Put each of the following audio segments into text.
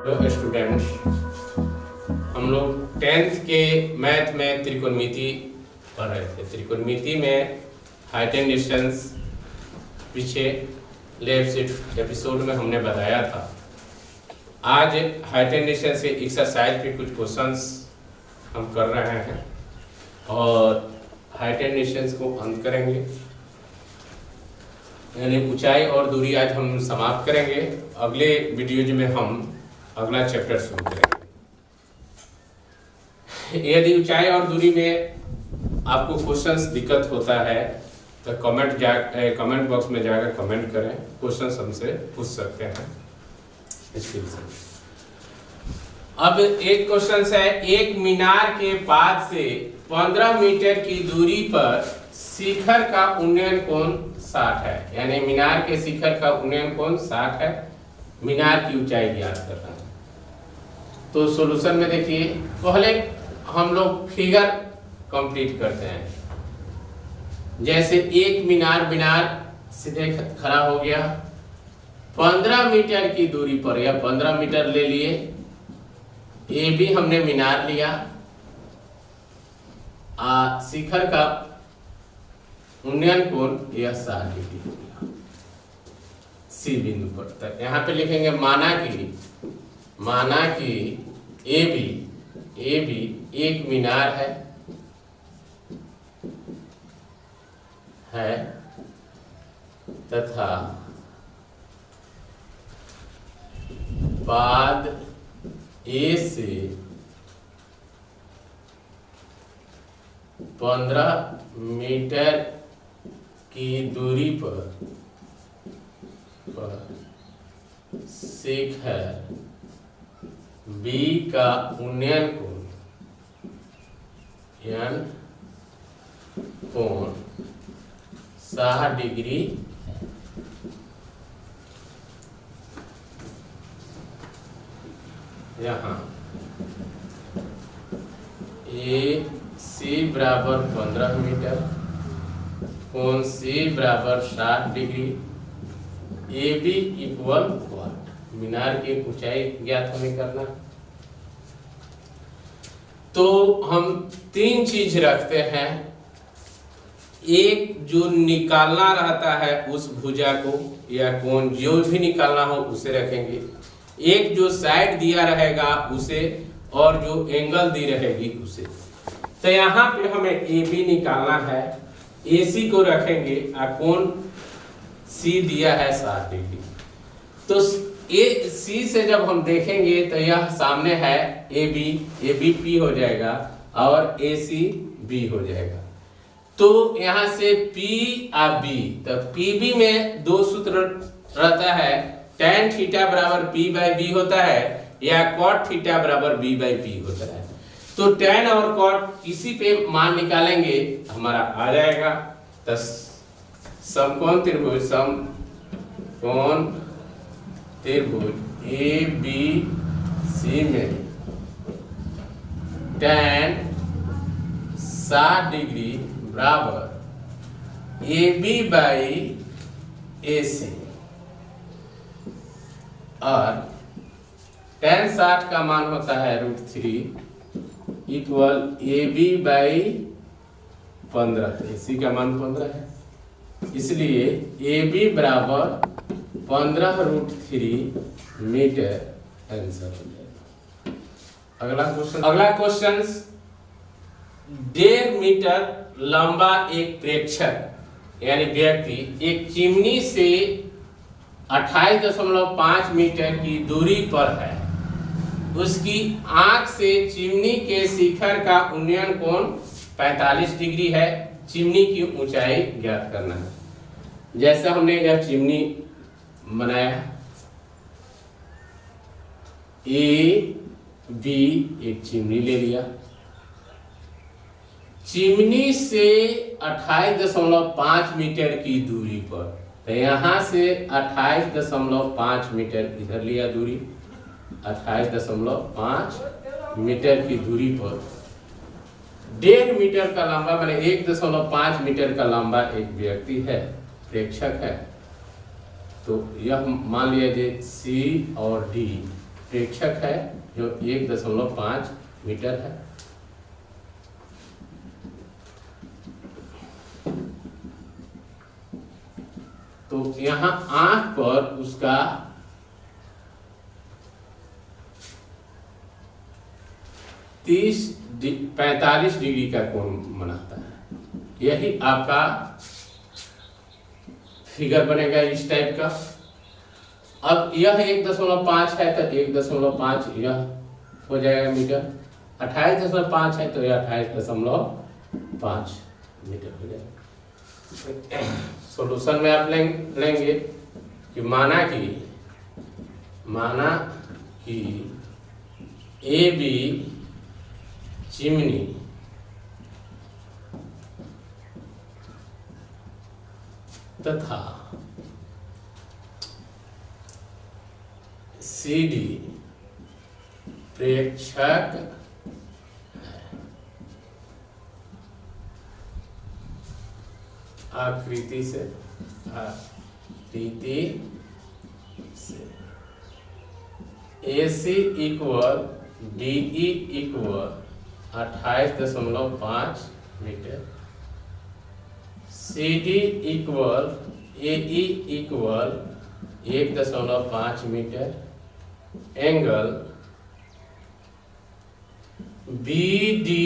Hello students, हम लोग 10th के मैथ में त्रिकोणमिति पढ़ रहे थे। त्रिकोणमिति में हाइट एंड डिस्टेंस पीछे लेफ्ट एपिसोड में हमने बताया था। आज हाइट एंड डिस्टेंस के एक्सरसाइज पे कुछ क्वेश्चंस हम कर रहे हैं और हाइट एंड डिस्टेंस को अंत करेंगे, यानी ऊंचाई और दूरी आज हम समाप्त करेंगे। अगले वीडियो में हम अगला चैप्टर शुरू करेंगे। यदि ऊंचाई और दूरी में आपको क्वेश्चंस दिक्कत होता है तो कमेंट बॉक्स में जाकर कमेंट करें, क्वेश्चंस हमसे पूछ सकते हैं इसके विषय। अब एक क्वेश्चन है, एक मीनार के पास से 15 मीटर की दूरी पर शिखर का उन्नयन कोण 60 है, यानी मीनार के शिखर का उन्नयन कोण 60 है। मीनार की ऊंचाई ज्ञात करना है। तो सॉल्यूशन में देखिए, पहले हम लोग फिगर कंप्लीट करते हैं। जैसे एक मीनार सीधे खड़ा हो गया 15 मीटर की दूरी पर, या 15 मीटर ले लिए। ये भी हमने मीनार लिया। शिखर का उन्नयन कोण यह 60 डिग्री हो गया सी बिंदु पर। तक यहाँ पे लिखेंगे माना कि ए बी एक मीनार है तथा बाद ए से 15 मीटर की दूरी पर शिखर बी का उन्नयन कोण 60 डिग्री है। यहाँ ए सी बराबर 15 मीटर, कोण सी बराबर 60 डिग्री, ए बी इक्वल व्हाट? मीनार की ऊंचाई ज्ञात हमें करना। तो हम 3 चीज रखते हैं। एक जो निकालना रहता है उस भुजा को या कोण जो भी निकालना हो उसे रखेंगे, एक जो साइड दिया रहेगा उसे, और जो एंगल दी रहेगी उसे। तो यहाँ पे हमें ए बी निकालना है, ए सी को रखेंगे और कोण सी दिया है 60 डिग्री। तो ए सी से जब हम देखेंगे तो यह सामने है ए बी पी हो जाएगा और ए सी बी हो जाएगा। तो यहाँ से पी और बी, तो पी बी में 2 सूत्र रहता है, tan थीटा बराबर पी बाई बी होता है या cot थीटा बराबर बी बाई पी होता है। तो tan और cot किसी पे मान निकालेंगे हमारा आ जाएगा। तो समकोण त्रिभुज ए बी सी में tan 60 डिग्री बराबर ए बी बाई ए सी, और tan 60 का मान होता है √3 इक्वल ए बी बाई 15। ए सी का मान 15 है, इसलिए ए बी बराबर 15√3 मीटर आंसर हो जाएगा। अगला क्वेश्चन 1.5 मीटर लंबा एक प्रेक्षक यानी व्यक्ति एक चिमनी से 28.5 मीटर की दूरी पर है। उसकी आंख से चिमनी के शिखर का उन्नयन कोण 45 डिग्री है। चिमनी की ऊंचाई ज्ञात करना है। जैसा हमने यह चिमनी बनाया, ए बी एक चिमनी ले लिया, चिमनी से 28.5 मीटर की दूरी पर, तो यहाँ से 28.5 मीटर इधर लिया दूरी, 28.5 मीटर की दूरी पर 1.5 मीटर का लंबा, मैंने 1.5 मीटर का लंबा एक व्यक्ति है, प्रेक्षक है। तो यह मान लिया जाए सी और डी प्रेक्षक है जो 1.5 मीटर है। तो यहाँ आंख पर उसका 45 डिग्री का कोण बनाता है। यही आपका फिगर बनेगा इस टाइप का। अब यह 1.5 है तो 1.5 यह हो जाएगा मीटर, 28.5 है तो यह 28.5 मीटर हो जाएगा। सॉल्यूशन में आप लेंगे कि माना कि ए बी चिमनी तथा CD प्रेक्षक है। आकृति से AC इक्वल DE इक्वल 28.5 मीटर, CD इक्वल AE इक्वल 1.5 मीटर, एंगल BDE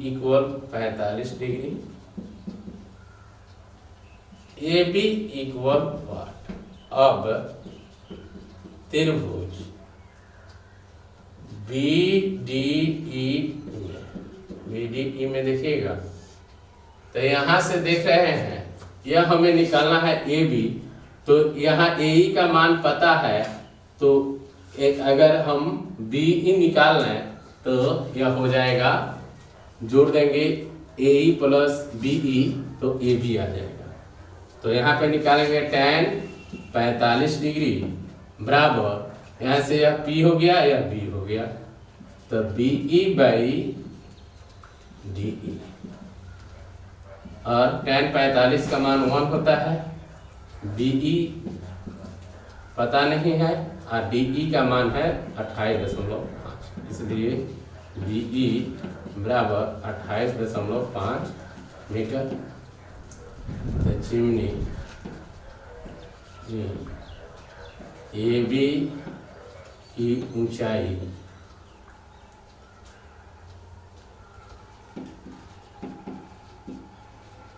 इक्वल 45 डिग्री, AB इक्वल वाट। अब त्रिभुज BDE में देखिएगा तो यहाँ से देख रहे हैं यह हमें निकालना है AB, तो यहाँ AE का मान पता है तो एक अगर हम BE निकाल लें तो यह हो जाएगा, जोड़ देंगे AE प्लस BE तो AB आ जाएगा। तो यहाँ पे निकालेंगे tan 45 डिग्री बराबर यहाँ से यह P हो गया यह B हो गया तो BE बाई DE, और tan 45 का मान 1 होता है, BE पता नहीं है और DE का मान है 28.5, इसलिए BE बराबर 28.5 मीटर। तो चिमनी AB की ऊंचाई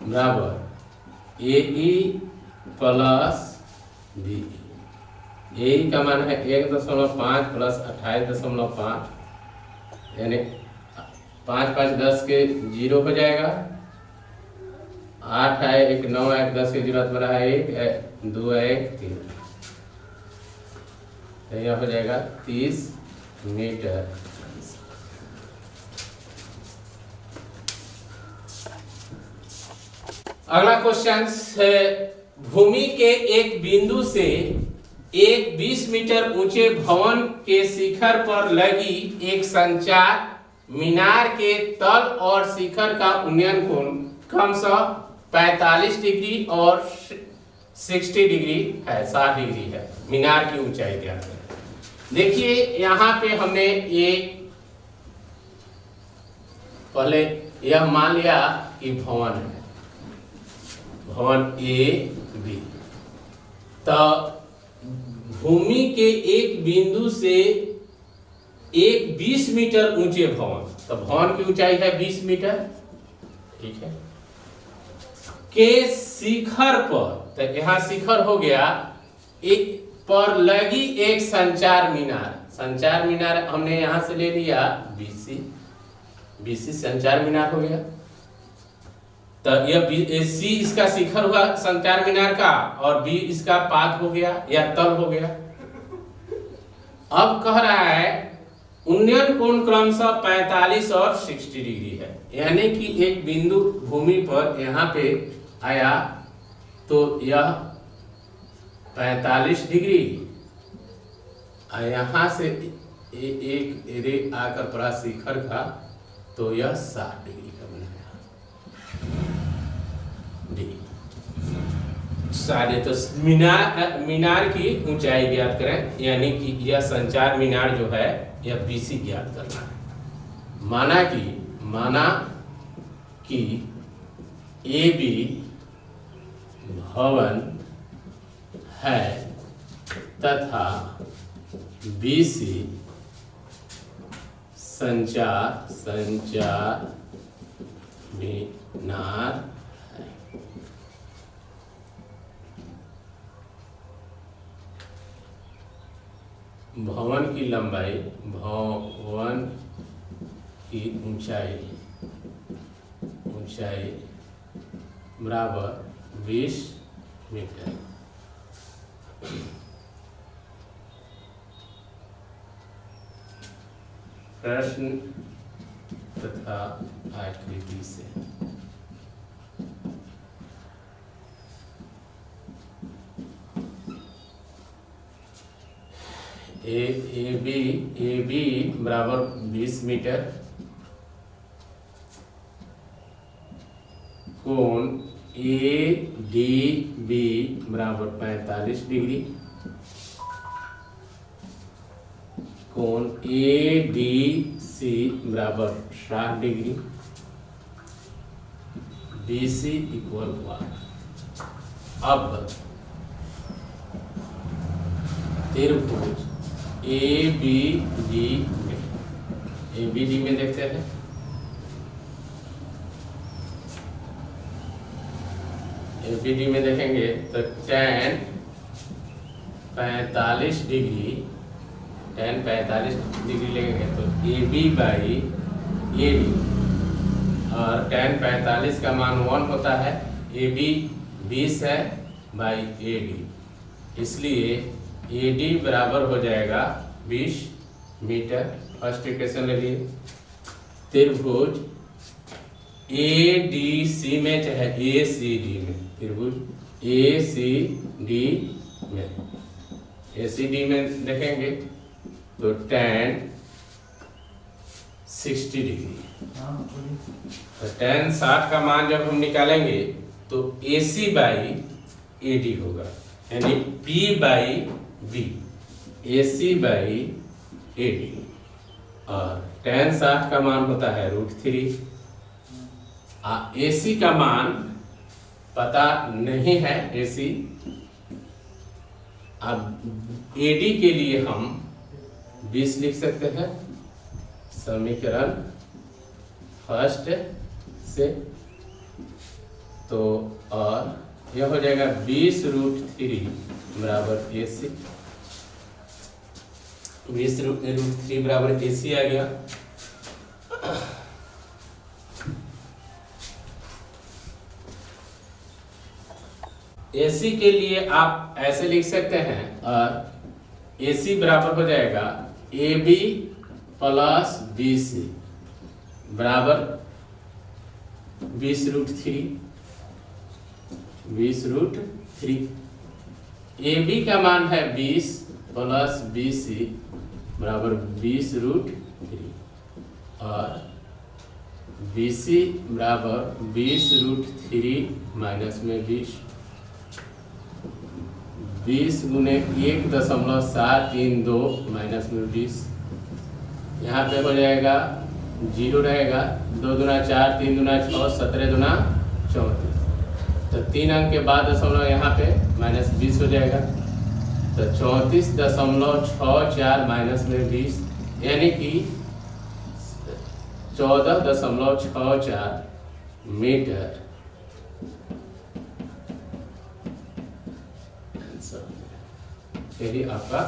बराबर AE प्लस BE। AE का मान है 1.5 प्लस 28.5 यानी 5 5 10 के 0 हो जाएगा, 8 है 1 9 है 10 की जरूरत बना है 1 2 है 1 3, तो यह हो जाएगा 30 मीटर। अगला क्वेश्चन है, भूमि के एक बिंदु से एक 20 मीटर ऊंचे भवन के शिखर पर लगी एक संचार मीनार के तल और शिखर का उन्नयन कोण क्रमशः 45 डिग्री और 60 डिग्री है, 60 डिग्री है। मीनार की ऊंचाई क्या है? देखिए यहाँ पे हमने एक पहले यह मान लिया कि भवन है, भवन A B, तो भूमि के एक बिंदु से एक 20 मीटर ऊंचे भवन, तो भवन की ऊंचाई है 20 मीटर, ठीक है, के शिखर पर, तो यहाँ शिखर हो गया, एक पर लगी एक संचार मीनार, संचार मीनार हमने यहाँ से ले लिया BC संचार मीनार हो गया, तो यह C इसका शिखर हुआ संचार मीनार का और B इसका पाद हो गया या तल हो गया। अब कह रहा है उन्नयन कोण क्रमशः 45 और 60 डिग्री है, यानी कि एक बिंदु भूमि पर यहाँ पे आया तो यह 45 डिग्री, यहाँ से एक रे आकर पड़ा शिखर का तो यह 60 डिग्री का बनाया D। सारे तो मीनार की ऊंचाई ज्ञात करें, यानी कि यह संचार मीनार जो है यह BC ज्ञात करना है। माना कि AB भवन है तथा BC संचार मीनार है। भवन की लंबाई, भवन की ऊंचाई बराबर 20 मीटर। प्रश्न तथा आकृति से ए बी बराबर 20 मीटर, कोण ADB बराबर 45 डिग्री, कोण ADC बराबर 60 डिग्री, BC इक्वल हुआ। अब त्रिभुज ABD में देखते हैं। ABD में देखेंगे तो tan 45 डिग्री लेंगे तो AB बाई AD, और tan 45 का मान 1 होता है, AB 20 है बाई AD, इसलिए AD बराबर हो जाएगा 20 मीटर। फर्स्ट इक्वेशन ले लिए। त्रिभुज ADC में चाहे ACD में, त्रिभुज ACD में देखेंगे तो tan 60 डिग्री, तो tan 60 का मान जब हम निकालेंगे तो AC बाई AD होगा, यानी P by B, AC by AD, और tan 60 का मान होता है √3। AC का मान पता नहीं है, AC अब AD के लिए हम 20 लिख सकते हैं समीकरण फर्स्ट से, तो और यह हो जाएगा 20√3 बराबर AC, 20√3 बराबर AC आ गया। AC के लिए आप ऐसे लिख सकते हैं, और AC बराबर हो जाएगा AB प्लस BC बराबर 20√3। AB का मान है 20 प्लस BC बराबर 20√3, और BC बराबर 20√3 माइनस में 20 गुने 1.732 माइनस में 20, यहाँ पे हो जाएगा 0 रहेगा, 2 दूना 4, 3 दूना 6, 17 दूना 34, तो 3 अंक के बाद दशमलव यहाँ पे माइनस 20 हो जाएगा, तो 34.64 माइनस में 20, यानी कि 14.64 मीटर। यही आपका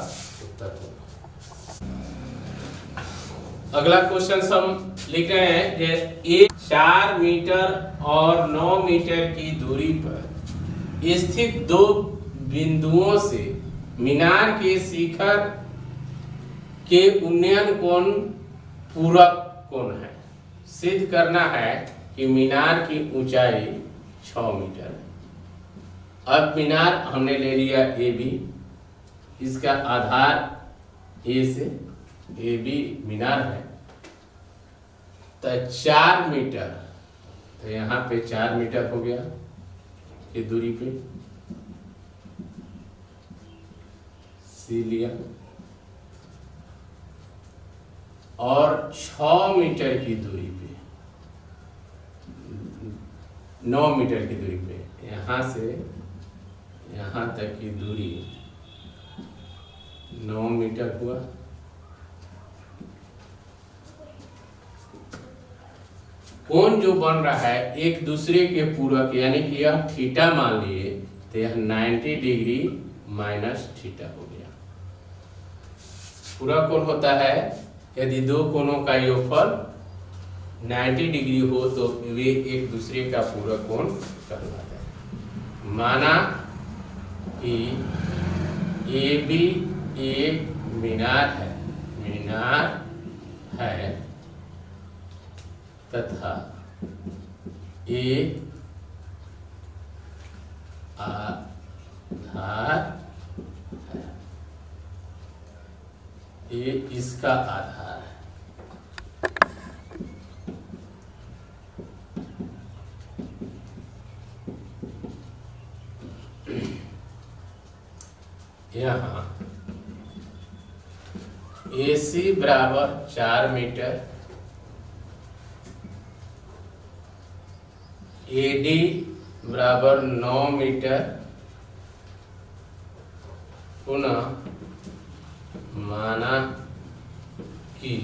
उत्तर होगा। अगला क्वेश्चन हम लिख रहे हैं कि 4 मीटर और 9 मीटर की दूरी पर स्थित दो बिंदुओं से मीनार के शिखर के उन्नयन कोण पूरक कोण है। सिद्ध करना है कि मीनार की ऊंचाई 6 मीटर है। अब मीनार हमने ले लिया AB, इसका आधार A से, AB मीनार है, तो 4 मीटर, तो यहाँ पे 4 मीटर हो गया ये दूरी पे, सी लिया, और 6 मीटर की दूरी पे, 9 मीटर की दूरी पे, यहाँ से यहाँ तक की दूरी 9 मीटर हुआ। कोण जो बन रहा है एक दूसरे के पूरक, यानी कि यह थीटा मान लिए तो यह 90 डिग्री माइनस थीटा हो गया। पूरक कोण होता है यदि दो कोणों का योगफल 90 डिग्री हो तो वे एक दूसरे का पूरक कोण कहलाता है। माना कि AB एक मीनार है तथा A आधार है, ये इसका आधार है। यहाँ AC बराबर 4 मीटर, AD बराबर 9 मीटर, पुनः माना कि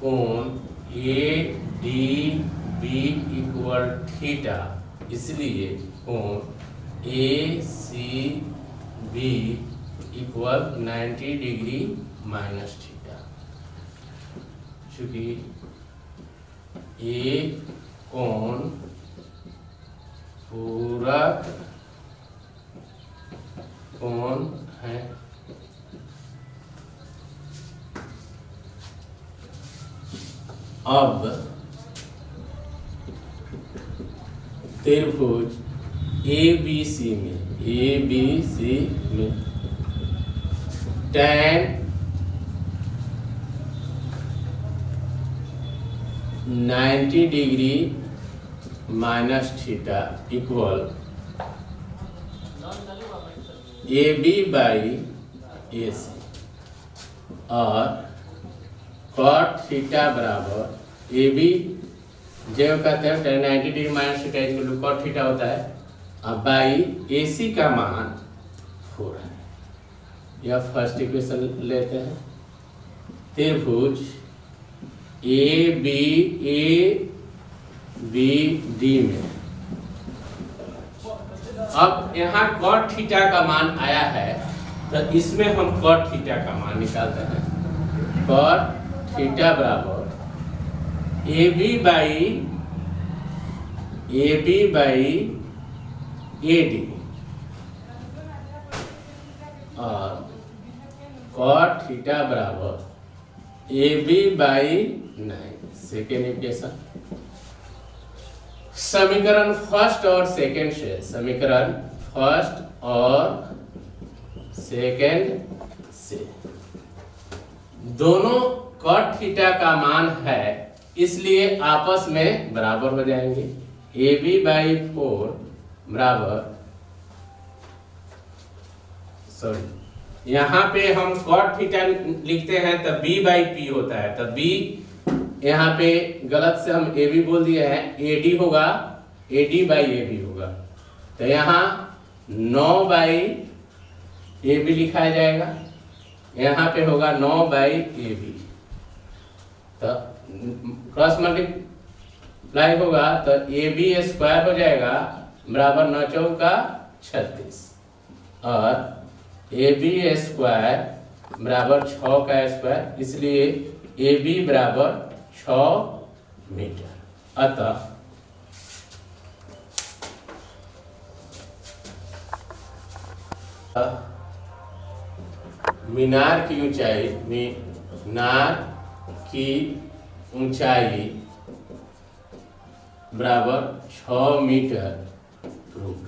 कोण ADB इक्वल थीटा, इसलिए कोण ACB equal 90 degree minus theta. चूंकि एक कोण पूरक कोण है, अब त्रिभुज ABC में tan 90 degree minus theta equal AB by AC, और cot थीटा बराबर AB जब कहते हैं tan 90 degree minus theta equal cot theta होता है, अब बाई AC का मान 4 है। यह फर्स्ट इक्वेशन लेते हैं। त्रिभुज ABD में अब यहाँ cot थीटा का मान आया है तो इसमें हम cot थीटा का मान निकालते हैं। cot थीटा बराबर AB बाई AD, और cot थीटा बराबर AB बाई 9। सेकेंड इक्वेशन, समीकरण फर्स्ट और सेकेंड से, समीकरण फर्स्ट और सेकेंड से दोनों cot थीटा का मान है, इसलिए आपस में बराबर हो जाएंगे। AB बाई 4 बराबर, सॉरी यहाँ पे हम cot थीटा लिखते हैं तब B बाई P होता है, तब B यहाँ पे गलत से हम AB बोल दिए हैं, AD होगा, AD बाई AB होगा, तो यहाँ 9 बाई AB लिखा जाएगा, यहाँ पे होगा 9 बाई AB, तो क्रॉस मल्टीप्लाई होगा तो AB स्क्वायर हो जाएगा बराबर 9 चौका 36, और AB स्क्वायर बराबर 6 का स्क्वायर, इसलिए AB बराबर 6 मीटर। अतः मीनार की ऊंचाई बराबर 6 मीटर प्रूफ।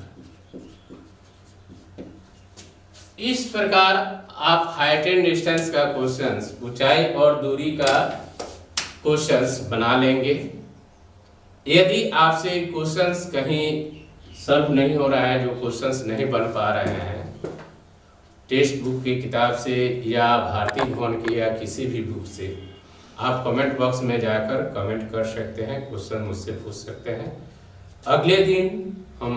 इस प्रकार आप हाइट एंड डिस्टेंस का क्वेश्चंस, ऊंचाई और दूरी का क्वेश्चंस बना लेंगे। यदि आपसे क्वेश्चंस कहीं सॉल्व नहीं हो रहा है, जो क्वेश्चंस नहीं बन पा रहे हैं, टेक्स्ट बुक की किताब से या भारतीय भवन की या किसी भी बुक से आप कमेंट बॉक्स में जाकर कमेंट कर सकते हैं, क्वेश्चन मुझसे पूछ सकते हैं। अगले दिन हम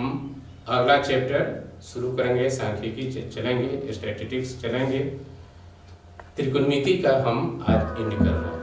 अगला चैप्टर शुरू करेंगे, सांख्यिकी चलेंगे, स्टैटिस्टिक्स चलेंगे, त्रिकोणमिति का हम आज एंड कर रहे हैं।